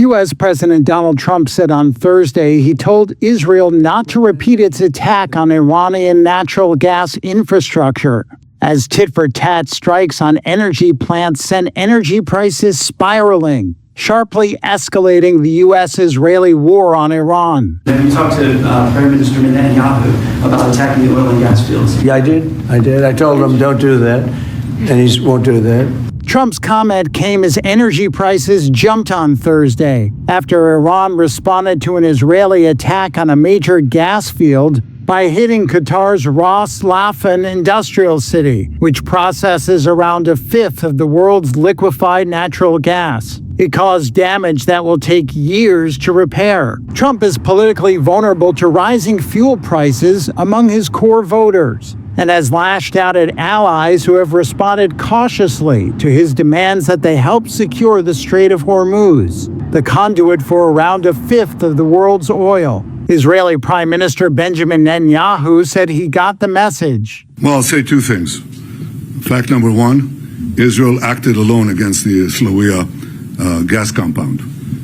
U.S. President Donald Trump said on Thursday he told Israel not to repeat its attack on Iranian natural gas infrastructure, as tit-for-tat strikes on energy plants sent energy prices spiraling, sharply escalating the U.S. Israeli war on Iran. Have you talked to Prime Minister Netanyahu about attacking the oil and gas fields? Yeah, I did. I told him don't do that, and he won't do that. Trump's comment came as energy prices jumped on Thursday after Iran responded to an Israeli attack on a major gas field by hitting Qatar's Ras Laffan industrial city, which processes around a fifth of the world's liquefied natural gas. It caused damage that will take years to repair. Trump is politically vulnerable to rising fuel prices among his core voters, and has lashed out at allies who have responded cautiously to his demands that they help secure the Strait of Hormuz, the conduit for around a fifth of the world's oil. Israeli Prime Minister Benjamin Netanyahu said he got the message. Well, I'll say two things. Fact number one, Israel acted alone against the Slawiyah gas compound.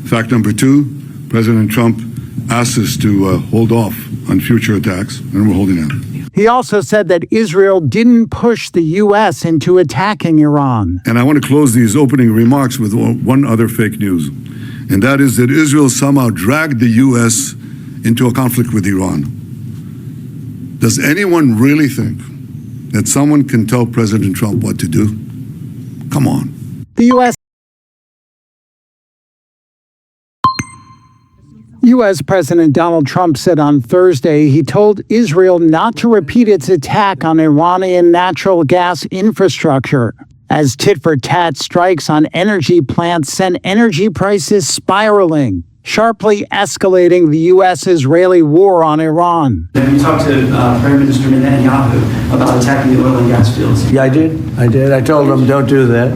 Fact number two, President Trump asked us to hold off on future attacks, and we're holding out. He also said that Israel didn't push the U.S. into attacking Iran. And I want to close these opening remarks with one other fake news, and that is that Israel somehow dragged the U.S. into a conflict with Iran. Does anyone really think that someone can tell President Trump what to do? Come on. The U.S. President Donald Trump said on Thursday he told Israel not to repeat its attack on Iranian natural gas infrastructure, as tit-for-tat strikes on energy plants sent energy prices spiraling, sharply escalating the U.S. Israeli war on Iran. Have you talked to Prime Minister Netanyahu about attacking the oil and gas fields? Yeah, I did. I told him don't do that,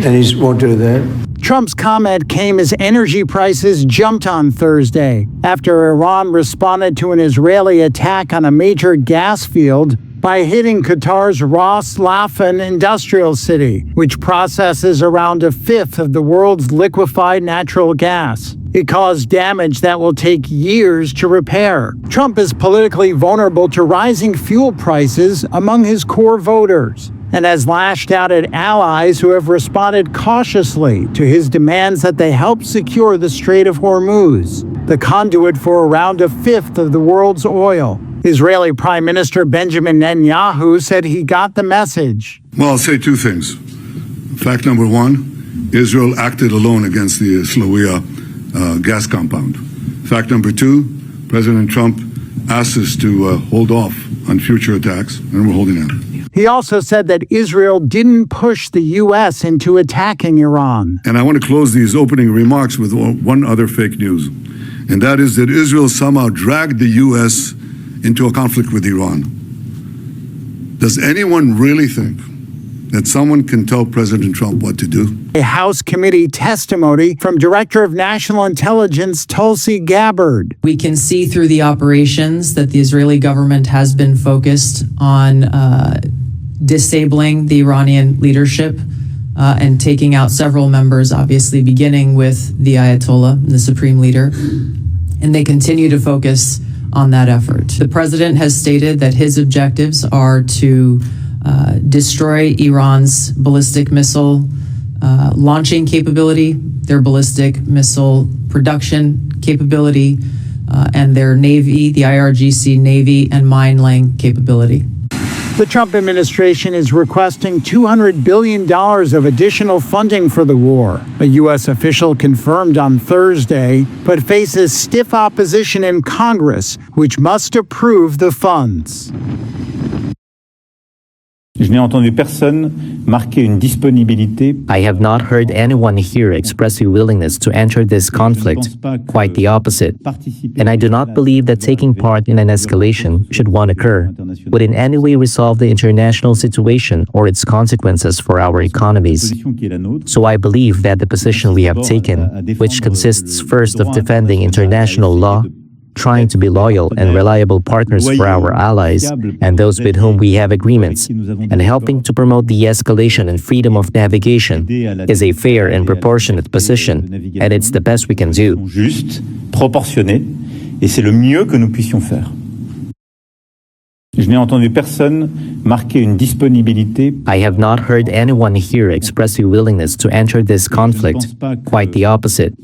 and he won't do that. Trump's comment came as energy prices jumped on Thursday after Iran responded to an Israeli attack on a major gas field by hitting Qatar's Ras Laffan industrial city, which processes around a fifth of the world's liquefied natural gas. It caused damage that will take years to repair. Trump is politically vulnerable to rising fuel prices among his core voters, and has lashed out at allies who have responded cautiously to his demands that they help secure the Strait of Hormuz, the conduit for around a fifth of the world's oil. Israeli Prime Minister Benjamin Netanyahu said he got the message. Well, I'll say two things. Fact number one, Israel acted alone against the Slawiyah gas compound. Fact number two, President Trump asked us to hold off on future attacks, and we're holding out. He also said that Israel didn't push the U.S. into attacking Iran. And I want to close these opening remarks with one other fake news, and that is that Israel somehow dragged the U.S. into a conflict with Iran. Does anyone really think that someone can tell President Trump what to do? A House committee testimony from Director of National Intelligence Tulsi Gabbard. We can see through the operations that the Israeli government has been focused on disabling the Iranian leadership and taking out several members, obviously beginning with the Ayatollah, the supreme leader, and they continue to focus on that effort. The president has stated that his objectives are to destroy Iran's ballistic missile launching capability, their ballistic missile production capability, and their Navy, the IRGC Navy and mine-laying capability. The Trump administration is requesting $200 billion of additional funding for the war, a U.S. official confirmed on Thursday, but faces stiff opposition in Congress, which must approve the funds. Je n'ai entendu personne marquer une disponibilité. I have not heard anyone here express a willingness to enter this conflict, quite the opposite. And I do not believe that taking part in an escalation, should one occur, would in any way resolve the international situation or its consequences for our economies. So I believe that the position we have taken, which consists first of defending international law, trying to be loyal and reliable partners for our allies and those with whom we have agreements, and helping to promote de-escalation and freedom of navigation is a fair and proportionate position, and it's the best we can do. Juste, proportionné, et c'est le mieux que nous puissions faire. Je n'ai entendu personne marquer une disponibilité. I have not heard anyone here express a willingness to enter this conflict, quite the opposite.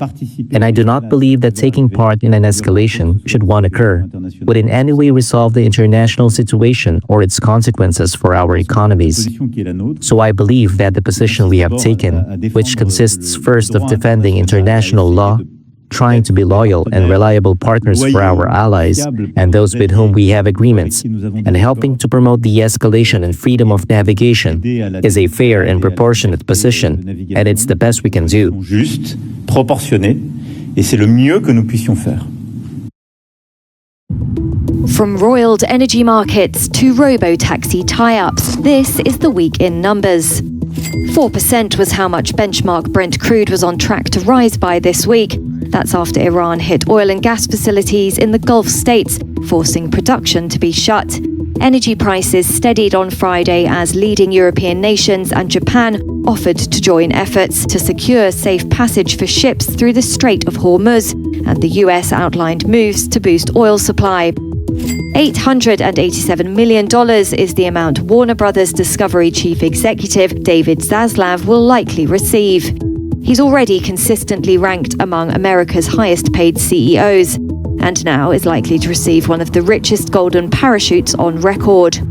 And I do not believe that taking part in an escalation, should one occur, would in any way resolve the international situation or its consequences for our economies. So I believe that the position we have taken, which consists first of defending international law, trying to be loyal and reliable partners for our allies and those with whom we have agreements, and helping to promote de-escalation and freedom of navigation is a fair and proportionate position, and it's the best we can do. Juste, proportionné, et c'est le mieux que nous puissions faire. From roiled energy markets to robo-taxi tie-ups, this is the week in numbers. 4% was how much benchmark Brent crude was on track to rise by this week. That's after Iran hit oil and gas facilities in the Gulf states, forcing production to be shut. Energy prices steadied on Friday as leading European nations and Japan offered to join efforts to secure safe passage for ships through the Strait of Hormuz, and the U.S. outlined moves to boost oil supply. $887 million is the amount Warner Brothers Discovery chief executive David Zaslav will likely receive. He's already consistently ranked among America's highest-paid CEOs, and now is likely to receive one of the richest golden parachutes on record.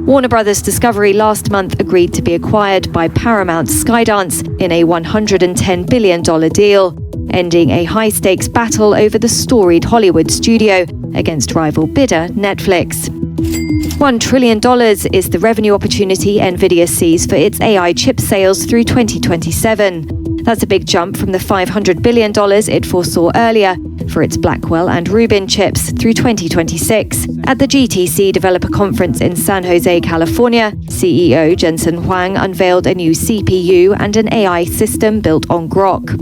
Warner Brothers Discovery last month agreed to be acquired by Paramount Skydance in a $110 billion deal, ending a high-stakes battle over the storied Hollywood studio against rival bidder Netflix. $1 trillion is the revenue opportunity Nvidia sees for its AI chip sales through 2027. That's a big jump from the $500 billion it foresaw earlier for its Blackwell and Rubin chips through 2026. At the GTC Developer Conference in San Jose, California, CEO Jensen Huang unveiled a new CPU and an AI system built on Grok.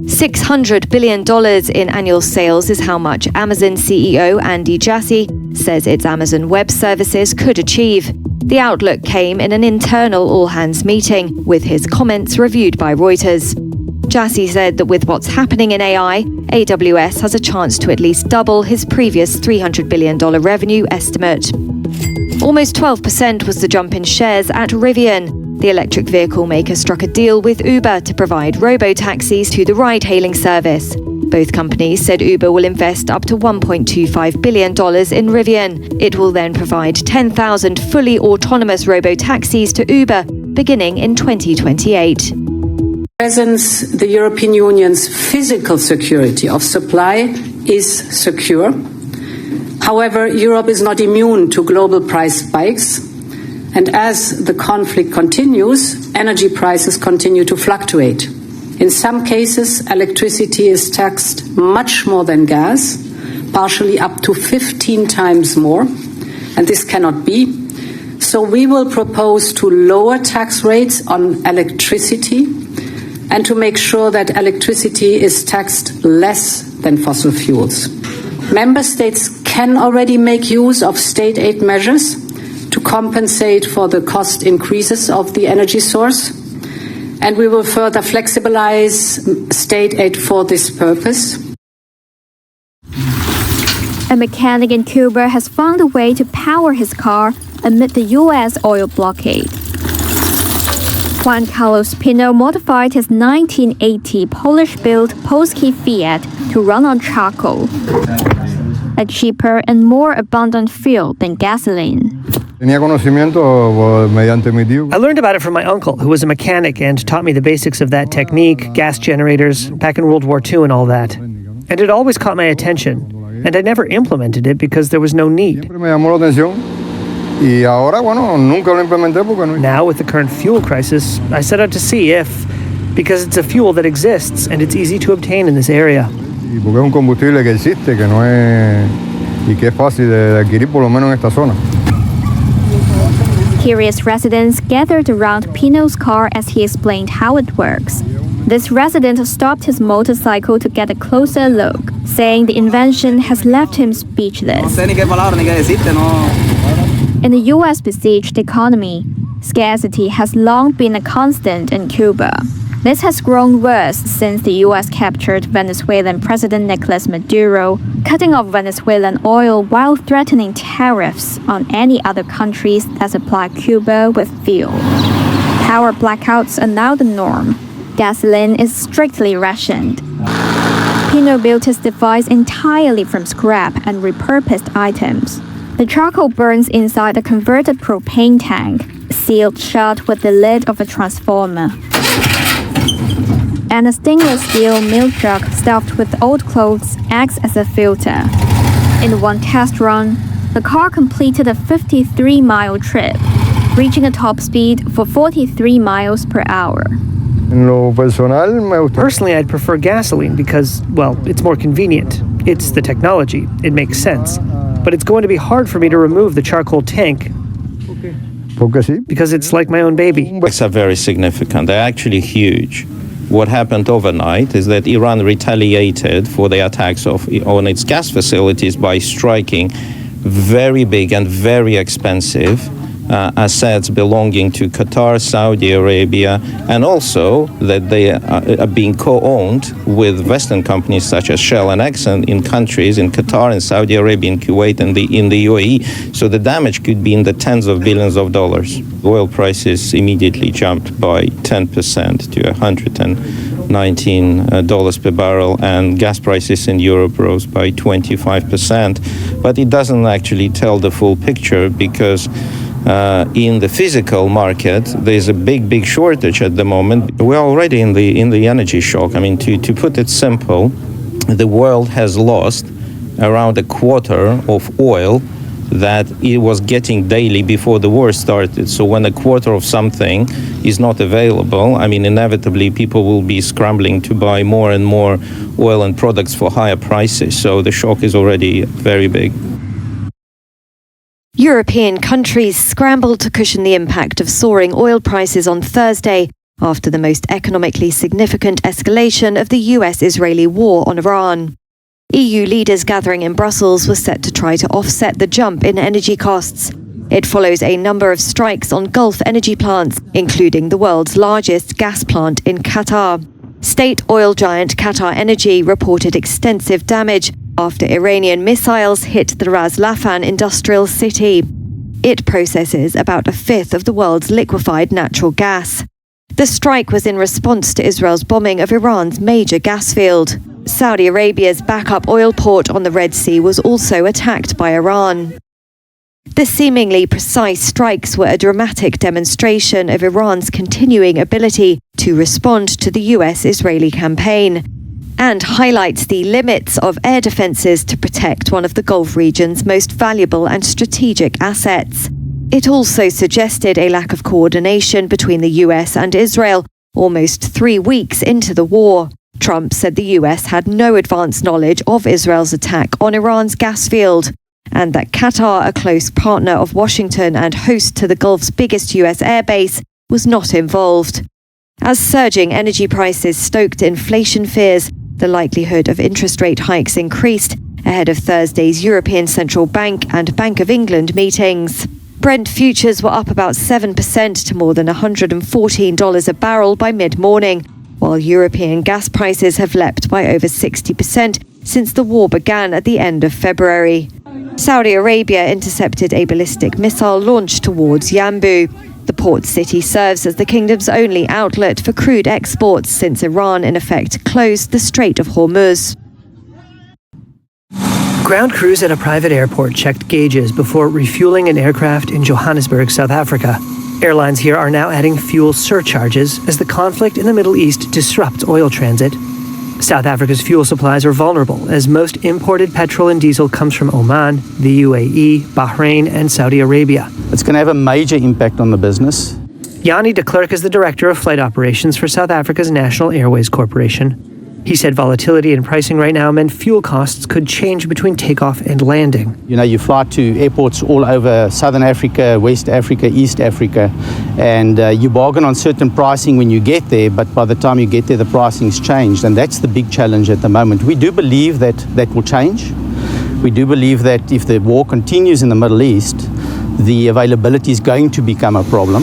$600 billion in annual sales is how much Amazon CEO Andy Jassy says its Amazon Web Services could achieve. The outlook came in an internal all-hands meeting, with his comments reviewed by Reuters. Jassy said that with what's happening in AI, AWS has a chance to at least double his previous $300 billion revenue estimate. Almost 12% was the jump in shares at Rivian. The electric vehicle maker struck a deal with Uber to provide robo-taxis to the ride-hailing service. Both companies said Uber will invest up to $1.25 billion in Rivian. It will then provide 10,000 fully autonomous robo-taxis to Uber, beginning in 2028. Presence, the European Union's physical security of supply is secure. However, Europe is not immune to global price spikes, and as the conflict continues, energy prices continue to fluctuate. In some cases, electricity is taxed much more than gas, partially up to 15 times more, and this cannot be. So we will propose to lower tax rates on electricity and to make sure that electricity is taxed less than fossil fuels. Member states can already make use of state aid measures to compensate for the cost increases of the energy source, and we will further flexibilize state aid for this purpose. A mechanic in Cuba has found a way to power his car amid the U.S. oil blockade. Juan Carlos Pino modified his 1980 Polish-built Polski Fiat to run on charcoal, a cheaper and more abundant fuel than gasoline. I learned about it from my uncle, who was a mechanic and taught me the basics of that technique, gas generators, back in World War II and all that. And it always caught my attention, and I never implemented it because there was no need. Now, with the current fuel crisis, I set out to see if, because it's a fuel that exists and it's easy to obtain in this area. Curious residents gathered around Pino's car as he explained how it works. This resident stopped his motorcycle to get a closer look, saying the invention has left him speechless. In the U.S. besieged economy, scarcity has long been a constant in Cuba. This has grown worse since the U.S. captured Venezuelan President Nicolas Maduro, cutting off Venezuelan oil while threatening tariffs on any other countries that supply Cuba with fuel. Power blackouts are now the norm. Gasoline is strictly rationed. Pino built his device entirely from scrap and repurposed items. The charcoal burns inside a converted propane tank, sealed shut with the lid of a transformer. And a stainless steel milk jug stuffed with old clothes acts as a filter. In one test run, the car completed a 53-mile trip, reaching a top speed for 43 miles per hour. Personally, I'd prefer gasoline because, well, it's more convenient. It's the technology. It makes sense. But it's going to be hard for me to remove the charcoal tank because it's like my own baby. It's very significant. They're actually huge. What happened overnight is that Iran retaliated for the attacks on its gas facilities by striking very big and very expensive assets belonging to Qatar, Saudi Arabia, and also that they are being co-owned with Western companies such as Shell and Exxon in countries in Qatar and Saudi Arabia, in Kuwait and in the UAE. So the damage could be in the tens of billions of dollars. Oil prices immediately jumped by 10% to $119 per barrel, and gas prices in Europe rose by 25%. But it doesn't actually tell the full picture because in the physical market, there's a big shortage at the moment. We're already in the energy shock. I mean, to put it simple, the world has lost around a quarter of oil that it was getting daily before the war started. So when a quarter of something is not available, I mean, inevitably people will be scrambling to buy more and more oil and products for higher prices. So the shock is already very big. European countries scrambled to cushion the impact of soaring oil prices on Thursday after the most economically significant escalation of the U.S. Israeli war on Iran. EU leaders gathering in Brussels were set to try to offset the jump in energy costs. It follows a number of strikes on Gulf energy plants, including the world's largest gas plant in Qatar. State oil giant Qatar Energy reported extensive damage after Iranian missiles hit the Ras Laffan industrial city. It processes about a fifth of the world's liquefied natural gas. The strike was in response to Israel's bombing of Iran's major gas field. Saudi Arabia's backup oil port on the Red Sea was also attacked by Iran. The seemingly precise strikes were a dramatic demonstration of Iran's continuing ability to respond to the U.S. Israeli campaign, and highlights the limits of air defenses to protect one of the Gulf region's most valuable and strategic assets. It also suggested a lack of coordination between the U.S. and Israel almost 3 weeks into the war. Trump said the U.S. had no advance knowledge of Israel's attack on Iran's gas field, and that Qatar, a close partner of Washington and host to the Gulf's biggest U.S. airbase, was not involved. As surging energy prices stoked inflation fears, the likelihood of interest rate hikes increased ahead of Thursday's European Central Bank and Bank of England meetings. Brent futures were up about 7% to more than $114 a barrel by mid-morning, while European gas prices have leapt by over 60% since the war began at the end of February. Saudi Arabia intercepted a ballistic missile launched towards Yanbu. The port city serves as the kingdom's only outlet for crude exports since Iran, in effect, closed the Strait of Hormuz. Ground crews at a private airport checked gauges before refueling an aircraft in Johannesburg, South Africa. Airlines here are now adding fuel surcharges as the conflict in the Middle East disrupts oil transit. South Africa's fuel supplies are vulnerable as most imported petrol and diesel comes from Oman, the UAE, Bahrain, and Saudi Arabia. It's going to have a major impact on the business. Yanni de Klerk is the director of flight operations for South Africa's National Airways Corporation. He said volatility in pricing right now meant fuel costs could change between takeoff and landing. You know, you fly to airports all over Southern Africa, West Africa, East Africa, and you bargain on certain pricing when you get there, but by the time you get there, the pricing's changed, and that's the big challenge at the moment. We do believe that that will change. We do believe that if the war continues in the Middle East, the availability is going to become a problem.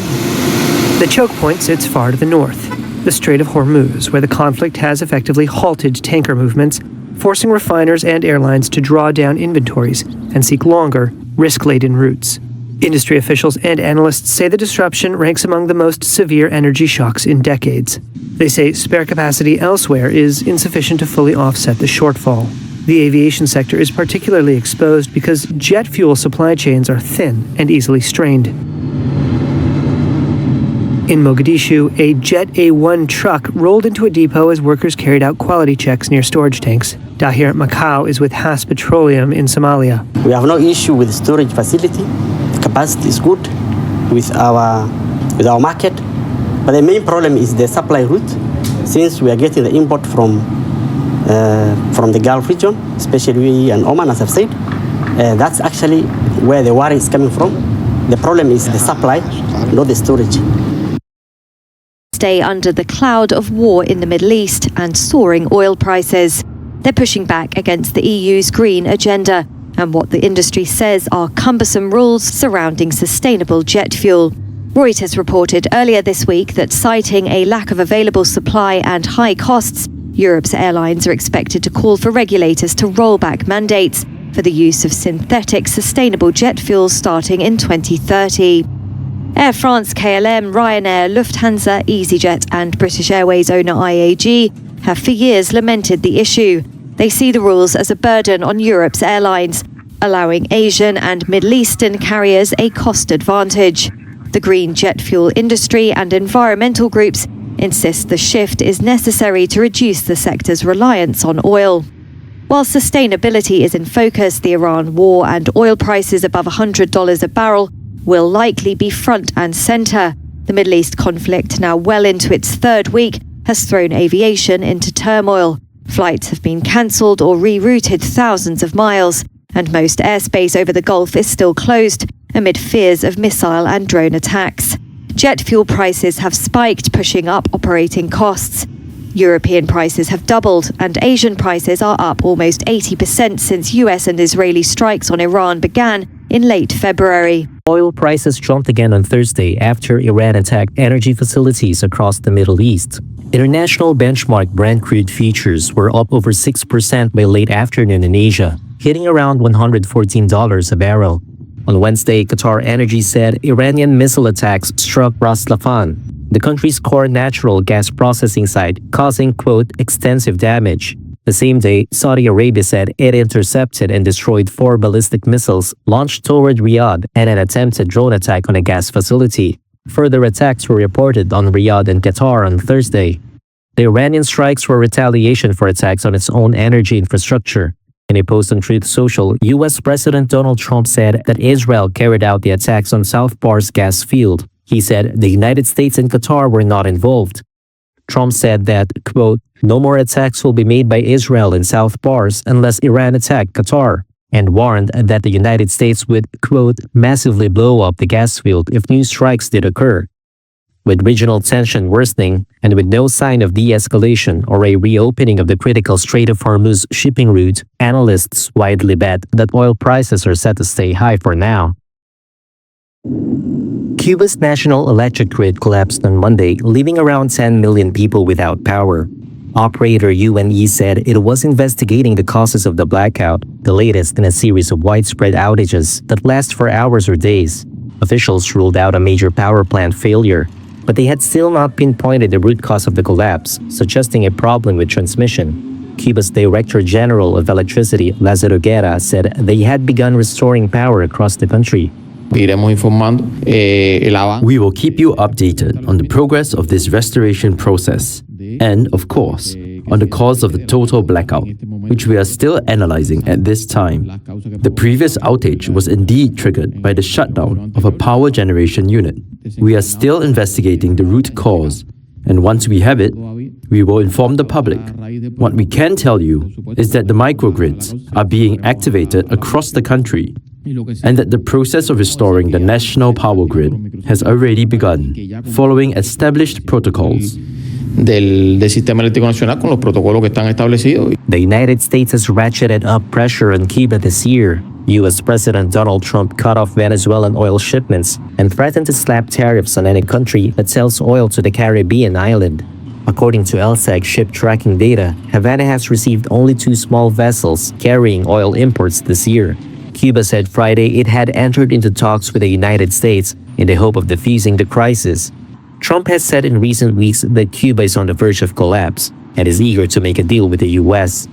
The choke point sits far to the north, the Strait of Hormuz, where the conflict has effectively halted tanker movements, forcing refiners and airlines to draw down inventories and seek longer, risk-laden routes. Industry officials and analysts say the disruption ranks among the most severe energy shocks in decades. They say spare capacity elsewhere is insufficient to fully offset the shortfall. The aviation sector is particularly exposed because jet fuel supply chains are thin and easily strained. In Mogadishu, a Jet A1 truck rolled into a depot as workers carried out quality checks near storage tanks. Dahir Makau is with Haas Petroleum in Somalia. We have no issue with the storage facility. The capacity is good with our market. But the main problem is the supply route. Since we are getting the import from the Gulf region, especially we and Oman, as I've said, that's actually where the worry is coming from. The problem is the supply, not the storage. Stay under the cloud of war in the Middle East and soaring oil prices. They're pushing back against the EU's green agenda and what the industry says are cumbersome rules surrounding sustainable jet fuel. Reuters reported earlier this week that, citing a lack of available supply and high costs, Europe's airlines are expected to call for regulators to roll back mandates for the use of synthetic sustainable jet fuel starting in 2030. Air France, KLM, Ryanair, Lufthansa, EasyJet and British Airways owner IAG have for years lamented the issue. They see the rules as a burden on Europe's airlines, allowing Asian and Middle Eastern carriers a cost advantage. The green jet fuel industry and environmental groups insist the shift is necessary to reduce the sector's reliance on oil. While sustainability is in focus, the Iran war and oil prices above $100 a barrel will likely be front and center. The Middle East conflict, now well into its third week, has thrown aviation into turmoil. Flights have been cancelled or rerouted thousands of miles, and most airspace over the Gulf is still closed amid fears of missile and drone attacks. Jet fuel prices have spiked, pushing up operating costs. European prices have doubled, and Asian prices are up almost 80% since U.S. and Israeli strikes on Iran began in late February. Oil prices jumped again on Thursday after Iran attacked energy facilities across the Middle East. International benchmark Brent crude futures were up over 6% by late afternoon in Asia, hitting around $114 a barrel. On Wednesday, Qatar Energy said Iranian missile attacks struck Ras Laffan, the country's core natural gas processing site, causing, quote, extensive damage. The same day, Saudi Arabia said it intercepted and destroyed 4 ballistic missiles launched toward Riyadh and an attempted drone attack on a gas facility. Further attacks were reported on Riyadh and Qatar on Thursday. The Iranian strikes were retaliation for attacks on its own energy infrastructure. In a post on Truth Social, U.S. President Donald Trump said that Israel carried out the attacks on South Par's gas field. He said the United States and Qatar were not involved. Trump said that, quote, no more attacks will be made by Israel in South Pars unless Iran attacked Qatar, and warned that the United States would, quote, massively blow up the gas field if new strikes did occur. With regional tension worsening and with no sign of de-escalation or a reopening of the critical Strait of Hormuz shipping route, analysts widely bet that oil prices are set to stay high for now. Cuba's national electric grid collapsed on Monday, leaving around 10 million people without power. Operator UNE said it was investigating the causes of the blackout, the latest in a series of widespread outages that last for hours or days. Officials ruled out a major power plant failure, but they had still not pinpointed the root cause of the collapse, suggesting a problem with transmission. Cuba's Director General of Electricity, Lázaro Guerra, said they had begun restoring power across the country. We will keep you updated on the progress of this restoration process and, of course, on the cause of the total blackout, which we are still analyzing at this time. The previous outage was indeed triggered by the shutdown of a power generation unit. We are still investigating the root cause, and once we have it, We will inform the public. What we can tell you is that the microgrids are being activated across the country and that the process of restoring the national power grid has already begun, following established protocols. Del sistema eléctrico nacional con los protocolos que están establecidos. The United States has ratcheted up pressure on Cuba this year. U.S. President Donald Trump cut off Venezuelan oil shipments and threatened to slap tariffs on any country that sells oil to the Caribbean island. According to LSEG ship tracking data, Havana has received only 2 small vessels carrying oil imports this year. Cuba said Friday it had entered into talks with the United States in the hope of defusing the crisis. Trump has said in recent weeks that Cuba is on the verge of collapse and is eager to make a deal with the U.S.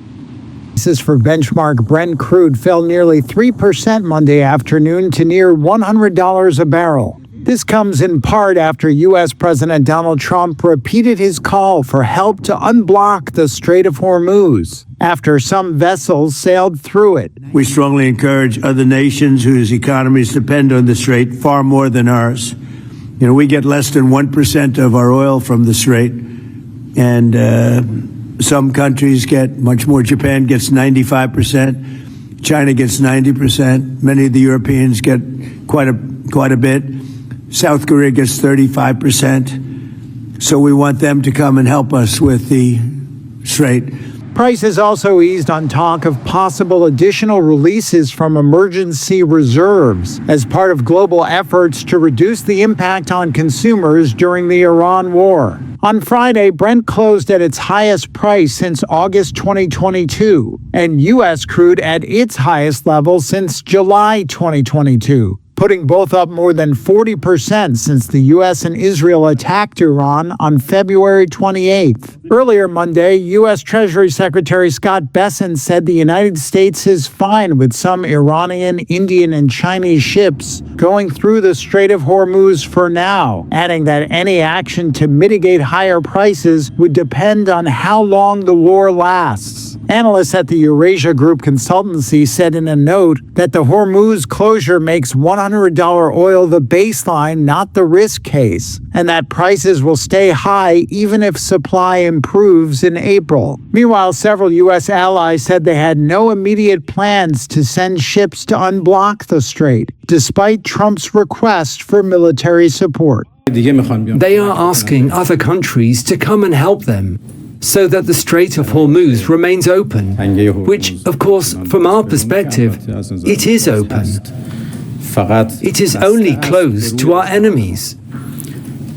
Prices for benchmark Brent crude fell nearly 3% Monday afternoon to near $100 a barrel. This comes in part after U.S. President Donald Trump repeated his call for help to unblock the Strait of Hormuz after some vessels sailed through it. We strongly encourage other nations whose economies depend on the Strait far more than ours. You know, we get less than 1% of our oil from the Strait, and some countries get much more. Japan gets 95%, China gets 90%, many of the Europeans get quite a bit. South Korea gets 35%. So we want them to come and help us with the Strait. Prices also eased on talk of possible additional releases from emergency reserves as part of global efforts to reduce the impact on consumers during the Iran war. On Friday, Brent closed at its highest price since August 2022, and U.S. crude at its highest level since July 2022. Putting both up more than 40% since the U.S. and Israel attacked Iran on February 28th. Earlier Monday, U.S. Treasury Secretary Scott Bessent said the United States is fine with some Iranian, Indian, and Chinese ships going through the Strait of Hormuz for now, adding that any action to mitigate higher prices would depend on how long the war lasts. Analysts at the Eurasia Group consultancy said in a note that the Hormuz closure makes $100 oil the baseline, not the risk case, and that prices will stay high even if supply improves in April. Meanwhile, several U.S. allies said they had no immediate plans to send ships to unblock the strait, despite Trump's request for military support. They are asking other countries to come and help them, so that the Strait of Hormuz remains open, which, of course, from our perspective, it is open. It is only closed to our enemies,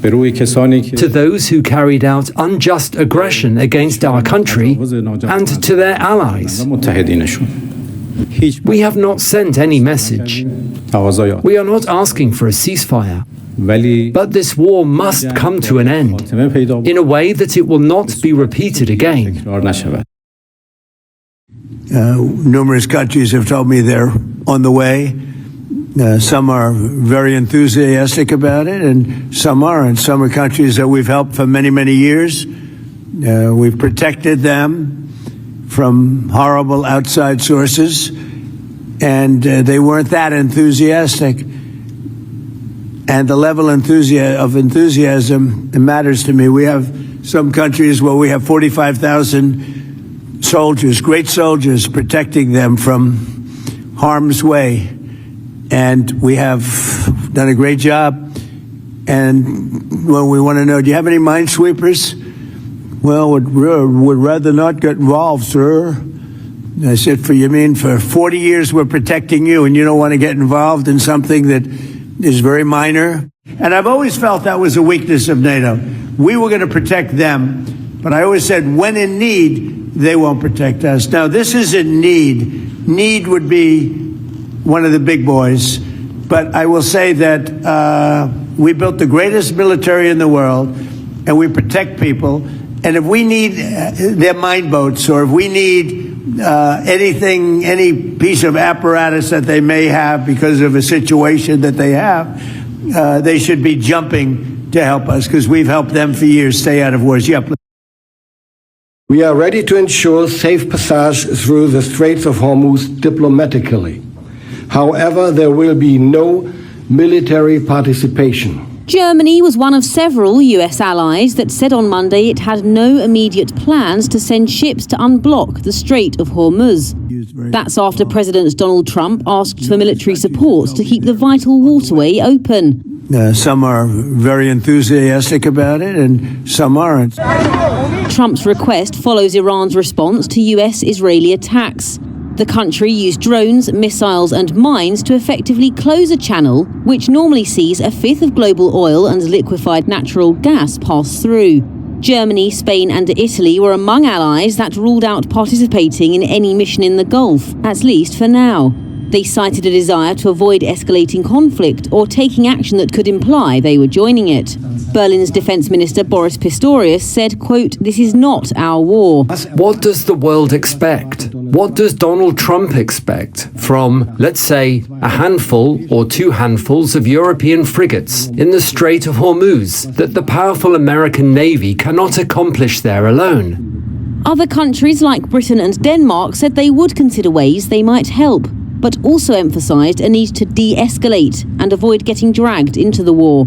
to those who carried out unjust aggression against our country and to their allies. We have not sent any message. We are not asking for a ceasefire. But this war must come to an end in a way that it will not be repeated again. Numerous countries have told me they're on the way. Some are very enthusiastic about it, and some aren't. Some are countries that we've helped for many, many years. We've protected them from horrible outside sources, and they weren't that enthusiastic. And the level of enthusiasm matters to me. We have some countries where we have 45,000 soldiers, great soldiers, protecting them from harm's way. And we have done a great job. And when we want to know, do you have any minesweepers? Well, would rather not get involved, sir. I said, for 40 years we're protecting you, and you don't want to get involved in something that is very minor. And I've always felt that was a weakness of NATO. We were going to protect them, but I always said, when in need, they won't protect us. Now, this isn't need. Need would be one of the big boys. But I will say that we built the greatest military in the world, and we protect people. And if we need their mine boats, or if we need anything, any piece of apparatus that they may have because of a situation that they have, they should be jumping to help us, because we've helped them for years stay out of wars. Yep. We are ready to ensure safe passage through the Straits of Hormuz diplomatically. However, there will be no military participation. Germany was one of several US allies that said on Monday it had no immediate plans to send ships to unblock the Strait of Hormuz. That's after President Donald Trump asked for military support to keep the vital waterway open. Some are very enthusiastic about it, and some aren't. Trump's request follows Iran's response to US Israeli attacks. The country used drones, missiles and mines to effectively close a channel which normally sees a fifth of global oil and liquefied natural gas pass through. Germany, Spain and Italy were among allies that ruled out participating in any mission in the Gulf, at least for now. They cited a desire to avoid escalating conflict or taking action that could imply they were joining it. Berlin's Defense Minister Boris Pistorius said, quote, "This is not our war." What does the world expect? What does Donald Trump expect from, let's say, a handful or two handfuls of European frigates in the Strait of Hormuz that the powerful American Navy cannot accomplish there alone? Other countries like Britain and Denmark said they would consider ways they might help, but also emphasized a need to de-escalate and avoid getting dragged into the war.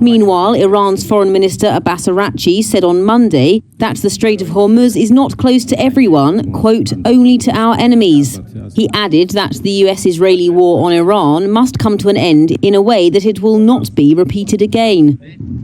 Meanwhile, Iran's Foreign Minister Abbas Araghchi said on Monday that the Strait of Hormuz is not closed to everyone, quote, "only to our enemies." He added that the US-Israeli war on Iran must come to an end in a way that it will not be repeated again.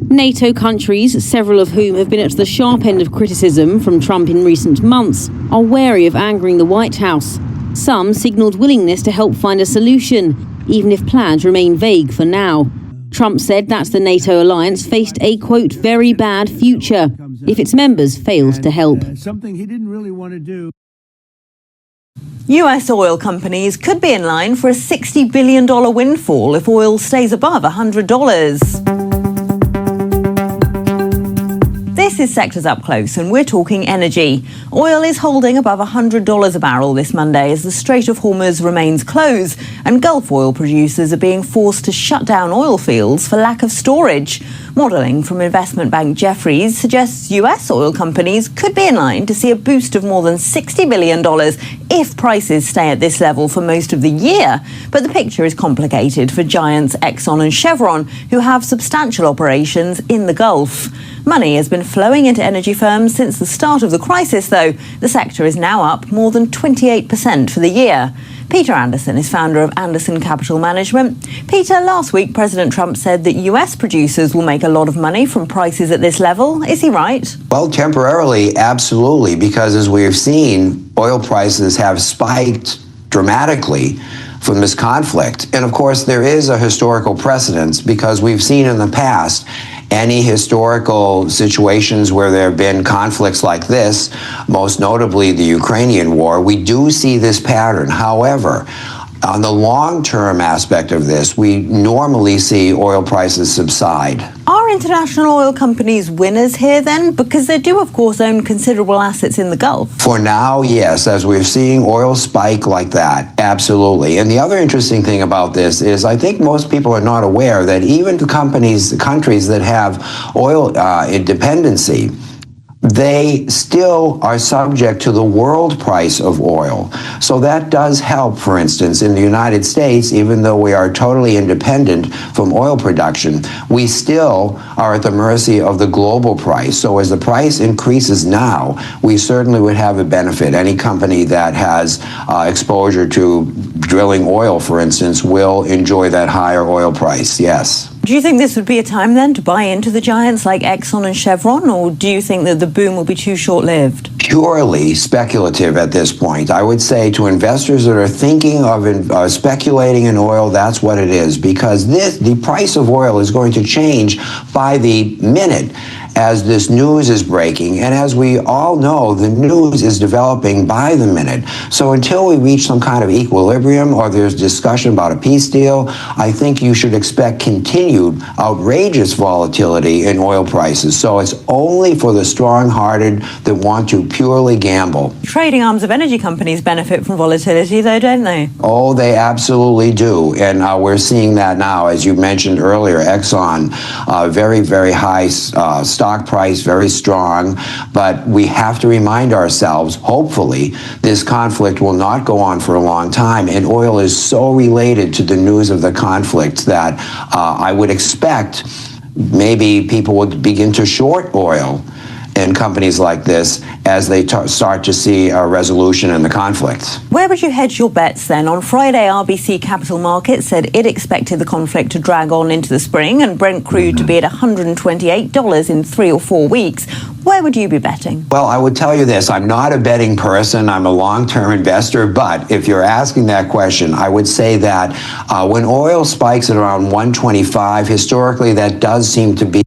NATO countries, several of whom have been at the sharp end of criticism from Trump in recent months, are wary of angering the White House. Some signalled willingness to help find a solution, even if plans remain vague for now. Trump said that the NATO alliance faced a, quote, "very bad future" if its members failed to help. Something he didn't really want to do. US oil companies could be in line for a $60 billion windfall if oil stays above $100. This is Sectors Up Close, and we're talking energy. Oil is holding above $100 a barrel this Monday as the Strait of Hormuz remains closed, and Gulf oil producers are being forced to shut down oil fields for lack of storage. Modelling from investment bank Jefferies suggests US oil companies could be in line to see a boost of more than $60 billion if prices stay at this level for most of the year. But the picture is complicated for giants Exxon and Chevron, who have substantial operations in the Gulf. Money has been flowing into energy firms since the start of the crisis, though. The sector is now up more than 28% for the year. Peter Anderson is founder of Anderson Capital Management. Peter, last week President Trump said that US producers will make a lot of money from prices at this level. Is he right? Well, temporarily, absolutely, because as we have seen, oil prices have spiked dramatically from this conflict. And of course, there is a historical precedence because we've seen in the past any historical situations where there have been conflicts like this, most notably the Ukrainian war, we do see this pattern. However, on the long-term aspect of this, we normally see oil prices subside. Are international oil companies winners here then? Because they do, of course, own considerable assets in the Gulf. For now, yes. As we're seeing oil spike like that, absolutely. And the other interesting thing about this is I think most people are not aware that even the countries that have oil dependency, they still are subject to the world price of oil. So that does help, for instance, in the United States, even though we are totally independent from oil production, we still are at the mercy of the global price. So as the price increases now, we certainly would have a benefit. Any company that has exposure to drilling oil, for instance, will enjoy that higher oil price, yes. Do you think this would be a time then to buy into the giants like Exxon and Chevron, or do you think that the boom will be too short-lived? Purely speculative at this point. I would say to investors that are thinking of speculating in oil, that's what it is, because the price of oil is going to change by the minute as this news is breaking. And as we all know, the news is developing by the minute. So until we reach some kind of equilibrium or there's discussion about a peace deal, I think you should expect continued outrageous volatility in oil prices. So it's only for the strong-hearted that want to purely gamble. Trading arms of energy companies benefit from volatility, though, don't they? Oh, they absolutely do. And we're seeing that now. As you mentioned earlier, Exxon, very, very high stock stock price very strong, but we have to remind ourselves, hopefully, this conflict will not go on for a long time, and oil is so related to the news of the conflict that I would expect maybe people would begin to short oil in companies like this as they start to see a resolution in the conflict. Where would you hedge your bets then? On Friday, RBC Capital Markets said it expected the conflict to drag on into the spring and Brent crude to be at $128 in 3 or 4 weeks. Where would you be betting? Well, I would tell you this. I'm not a betting person. I'm a long-term investor. But if you're asking that question, I would say that when oil spikes at around 125, historically, that does seem to be